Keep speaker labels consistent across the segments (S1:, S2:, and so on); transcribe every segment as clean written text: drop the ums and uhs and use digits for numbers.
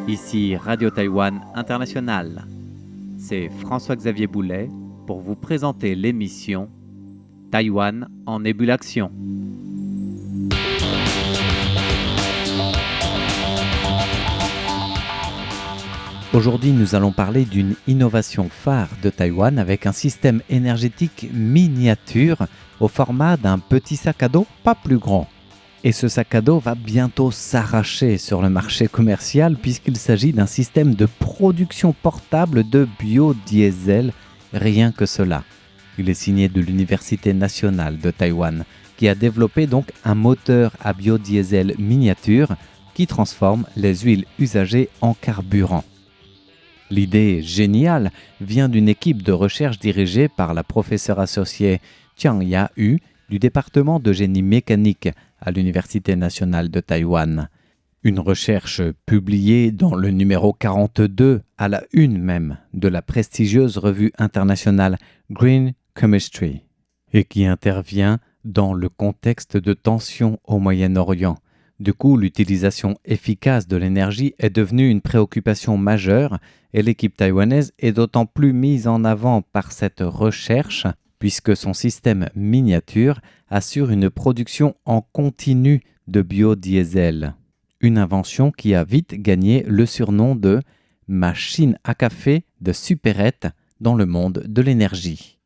S1: Ici Radio Taïwan International. C'est François-Xavier Boulet pour vous présenter l'émission Taïwan en ébullition. Aujourd'hui, nous allons parler d'une innovation phare de Taïwan avec un système énergétique miniature au format d'un petit sac à dos pas plus grand. Et ce sac à dos va bientôt s'arracher sur le marché commercial puisqu'il s'agit d'un système de production portable de biodiesel, rien que cela. Il est signé de l'Université nationale de Taïwan qui a développé donc un moteur à biodiesel miniature qui transforme les huiles usagées en carburant. L'idée géniale vient d'une équipe de recherche dirigée par la professeure associée Chiang Ya-U du département de génie mécanique à l'Université nationale de Taïwan. Une recherche publiée dans le numéro 42 à la une même de la prestigieuse revue internationale Green Chemistry et qui intervient dans le contexte de tensions au Moyen-Orient. Du coup, l'utilisation efficace de l'énergie est devenue une préoccupation majeure et l'équipe taïwanaise est d'autant plus mise en avant par cette recherche puisque son système miniature assure une production en continu de biodiesel. Une invention qui a vite gagné le surnom de « machine à café de supérette » dans le monde de l'énergie.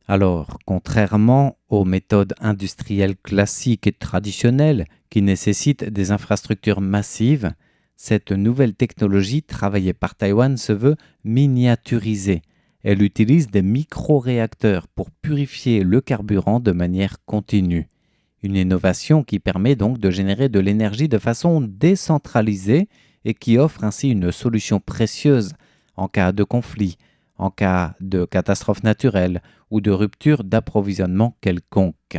S1: Alors, contrairement aux méthodes industrielles classiques et traditionnelles qui nécessitent des infrastructures massives, cette nouvelle technologie travaillée par Taïwan se veut miniaturisée. Elle utilise des micro-réacteurs pour purifier le carburant de manière continue. Une innovation qui permet donc de générer de l'énergie de façon décentralisée et qui offre ainsi une solution précieuse en cas de conflit, en cas de catastrophe naturelle ou de rupture d'approvisionnement quelconque.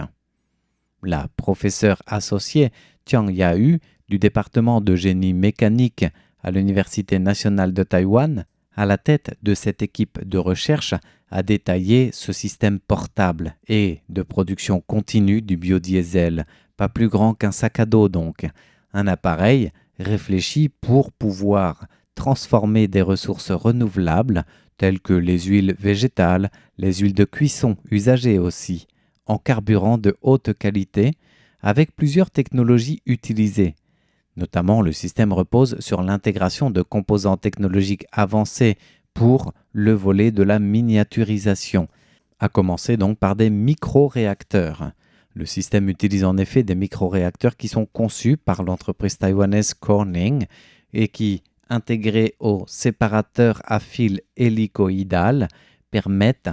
S1: La professeure associée Chiang Ya-U du département de génie mécanique à l'Université nationale de Taïwan, à la tête de cette équipe de recherche, a détaillé ce système portable et de production continue du biodiesel, pas plus grand qu'un sac à dos donc, un appareil réfléchi pour pouvoir transformer des ressources renouvelables telles que les huiles végétales, les huiles de cuisson usagées aussi, en carburant de haute qualité avec plusieurs technologies utilisées. Notamment, le système repose sur l'intégration de composants technologiques avancés pour le volet de la miniaturisation, à commencer donc par des micro-réacteurs. Le système utilise en effet des micro-réacteurs qui sont conçus par l'entreprise taïwanaise Corning et qui, intégrés au séparateur à fil hélicoïdal, permettent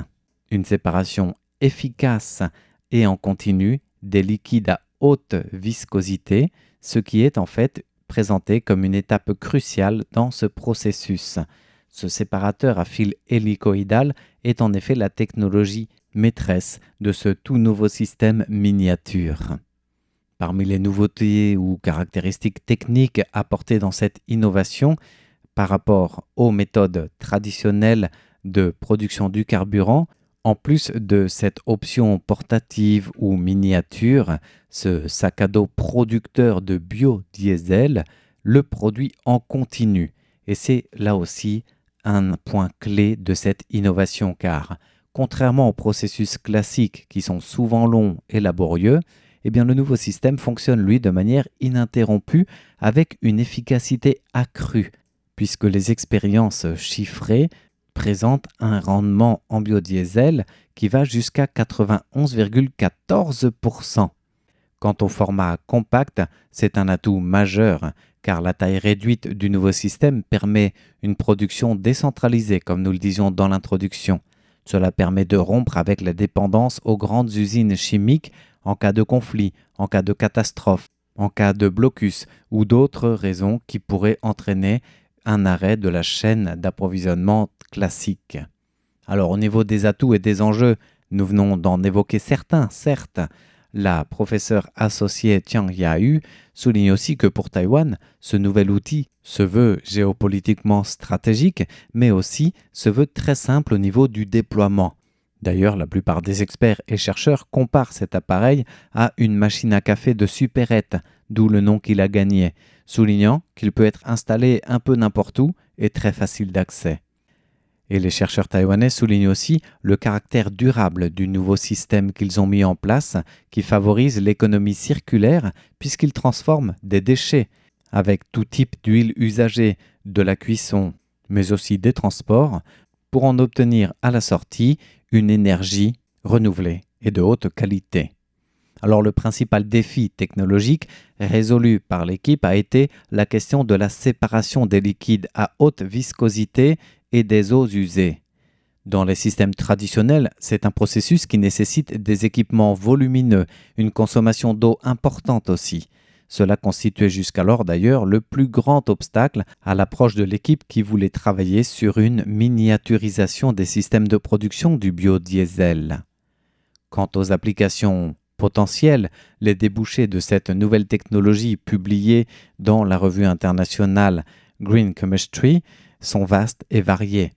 S1: une séparation efficace et en continu des liquides à haute viscosité, ce qui est en fait présenté comme une étape cruciale dans ce processus. Ce séparateur à fil hélicoïdal est en effet la technologie maîtresse de ce tout nouveau système miniature. Parmi les nouveautés ou caractéristiques techniques apportées dans cette innovation par rapport aux méthodes traditionnelles de production du carburant, en plus de cette option portative ou miniature, ce sac à dos producteur de biodiesel le produit en continu. Et c'est là aussi un point clé de cette innovation car, contrairement aux processus classiques qui sont souvent longs et laborieux, eh bien, le nouveau système fonctionne, lui, de manière ininterrompue avec une efficacité accrue, puisque les expériences chiffrées présentent un rendement en biodiesel qui va jusqu'à 91,14%. Quant au format compact, c'est un atout majeur, car la taille réduite du nouveau système permet une production décentralisée, comme nous le disions dans l'introduction. Cela permet de rompre avec la dépendance aux grandes usines chimiques en cas de conflit, en cas de catastrophe, en cas de blocus ou d'autres raisons qui pourraient entraîner un arrêt de la chaîne d'approvisionnement classique. Alors au niveau des atouts et des enjeux, nous venons d'en évoquer certains, certes. La professeure associée Chiang Ya-U souligne aussi que pour Taïwan, ce nouvel outil se veut géopolitiquement stratégique, mais aussi se veut très simple au niveau du déploiement. D'ailleurs, la plupart des experts et chercheurs comparent cet appareil à une machine à café de supérette, d'où le nom qu'il a gagné, soulignant qu'il peut être installé un peu n'importe où et très facile d'accès. Et les chercheurs taïwanais soulignent aussi le caractère durable du nouveau système qu'ils ont mis en place, qui favorise l'économie circulaire puisqu'il transforme des déchets, avec tout type d'huile usagée, de la cuisson, mais aussi des transports, pour en obtenir à la sortie une énergie renouvelée et de haute qualité. Alors le principal défi technologique résolu par l'équipe a été la question de la séparation des liquides à haute viscosité et des eaux usées. Dans les systèmes traditionnels, c'est un processus qui nécessite des équipements volumineux, une consommation d'eau importante aussi. Cela constituait jusqu'alors d'ailleurs le plus grand obstacle à l'approche de l'équipe qui voulait travailler sur une miniaturisation des systèmes de production du biodiesel. Quant aux applications potentielles, les débouchés de cette nouvelle technologie publiée dans la revue internationale Green Chemistry sont vastes et variés.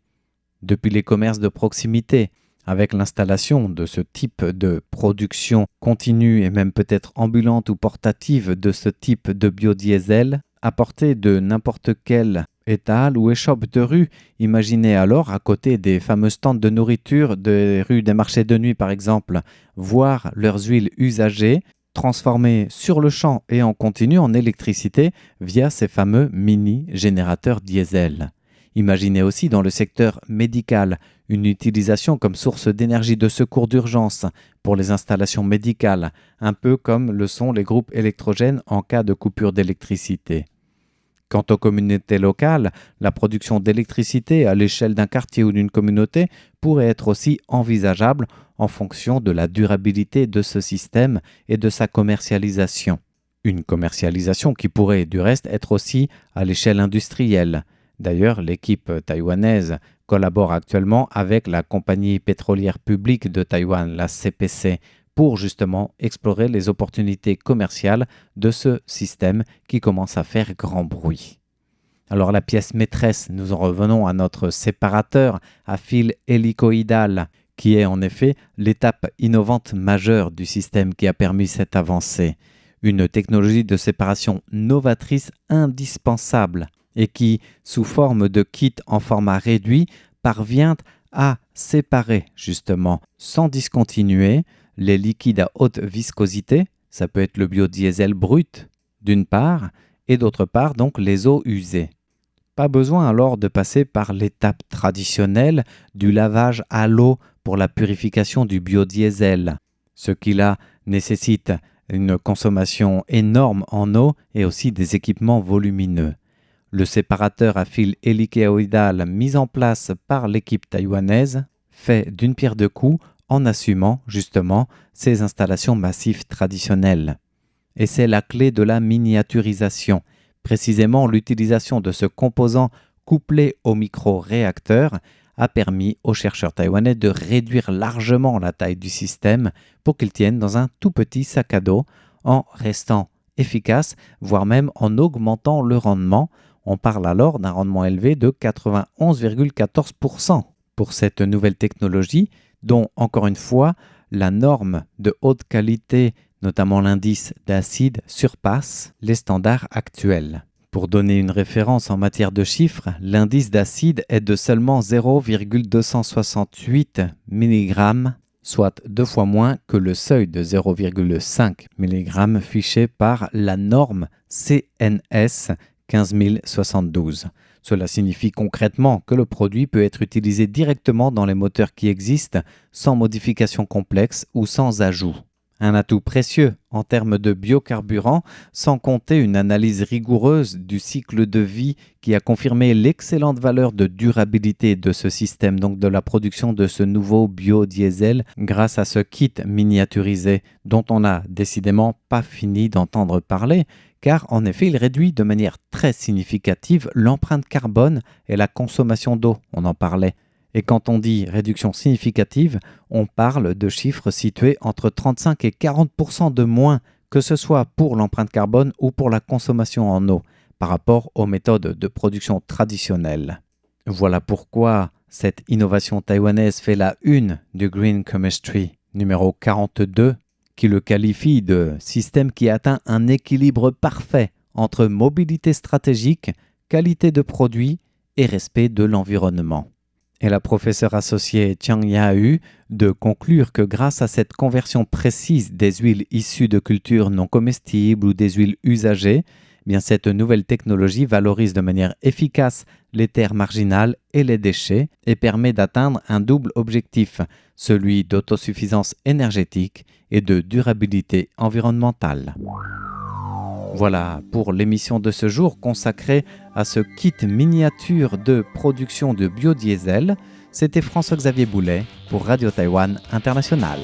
S1: Depuis les commerces de proximité, avec l'installation de ce type de production continue et même peut-être ambulante ou portative de ce type de biodiesel, à portée de n'importe quel étal ou échoppe de rue, imaginez alors à côté des fameux stands de nourriture des rues des marchés de nuit par exemple, voir leurs huiles usagées transformées sur le champ et en continu en électricité via ces fameux mini-générateurs diesel. Imaginez aussi dans le secteur médical une utilisation comme source d'énergie de secours d'urgence pour les installations médicales, un peu comme le sont les groupes électrogènes en cas de coupure d'électricité. Quant aux communautés locales, la production d'électricité à l'échelle d'un quartier ou d'une communauté pourrait être aussi envisageable en fonction de la durabilité de ce système et de sa commercialisation. Une commercialisation qui pourrait du reste être aussi à l'échelle industrielle. D'ailleurs, l'équipe taïwanaise collabore actuellement avec la compagnie pétrolière publique de Taïwan, la CPC, pour justement explorer les opportunités commerciales de ce système qui commence à faire grand bruit. Alors la pièce maîtresse, nous en revenons à notre séparateur à fil hélicoïdal, qui est en effet l'étape innovante majeure du système qui a permis cette avancée. Une technologie de séparation novatrice indispensable et qui, sous forme de kit en format réduit, parvient à séparer justement, sans discontinuer, les liquides à haute viscosité, ça peut être le biodiesel brut d'une part, et d'autre part donc les eaux usées. Pas besoin alors de passer par l'étape traditionnelle du lavage à l'eau pour la purification du biodiesel, ce qui là nécessite une consommation énorme en eau et aussi des équipements volumineux. Le séparateur à fil hélicoïdal mis en place par l'équipe taïwanaise fait d'une pierre deux coups en assumant justement ces installations massives traditionnelles. Et c'est la clé de la miniaturisation, précisément l'utilisation de ce composant couplé au micro-réacteur a permis aux chercheurs taïwanais de réduire largement la taille du système pour qu'il tienne dans un tout petit sac à dos en restant efficace, voire même en augmentant le rendement. On parle alors d'un rendement élevé de 91,14% pour cette nouvelle technologie dont, encore une fois, la norme de haute qualité, notamment l'indice d'acide, surpasse les standards actuels. Pour donner une référence en matière de chiffres, l'indice d'acide est de seulement 0,268 mg, soit 2 fois moins que le seuil de 0,5 mg fiché par la norme CNS 15072. Cela signifie concrètement que le produit peut être utilisé directement dans les moteurs qui existent, sans modification complexe ou sans ajout. Un atout précieux en termes de biocarburant, sans compter une analyse rigoureuse du cycle de vie qui a confirmé l'excellente valeur de durabilité de ce système, donc de la production de ce nouveau biodiesel grâce à ce kit miniaturisé dont on n'a décidément pas fini d'entendre parler, car en effet il réduit de manière très significative l'empreinte carbone et la consommation d'eau, on en parlait. Et quand on dit réduction significative, on parle de chiffres situés entre 35 et 40% de moins, que ce soit pour l'empreinte carbone ou pour la consommation en eau, par rapport aux méthodes de production traditionnelles. Voilà pourquoi Cette innovation taïwanaise fait la une du Green Chemistry numéro 42, qui le qualifie de système qui atteint un équilibre parfait entre mobilité stratégique, qualité de produit et respect de l'environnement. Et la professeure associée Chiang Ya-Hu de conclure que grâce à cette conversion précise des huiles issues de cultures non comestibles ou des huiles usagées, bien cette nouvelle technologie valorise de manière efficace les terres marginales et les déchets et permet d'atteindre un double objectif, celui d'autosuffisance énergétique et de durabilité environnementale. Voilà pour l'émission de ce jour consacrée à ce kit miniature de production de biodiesel. C'était François-Xavier Boulet pour Radio Taïwan International.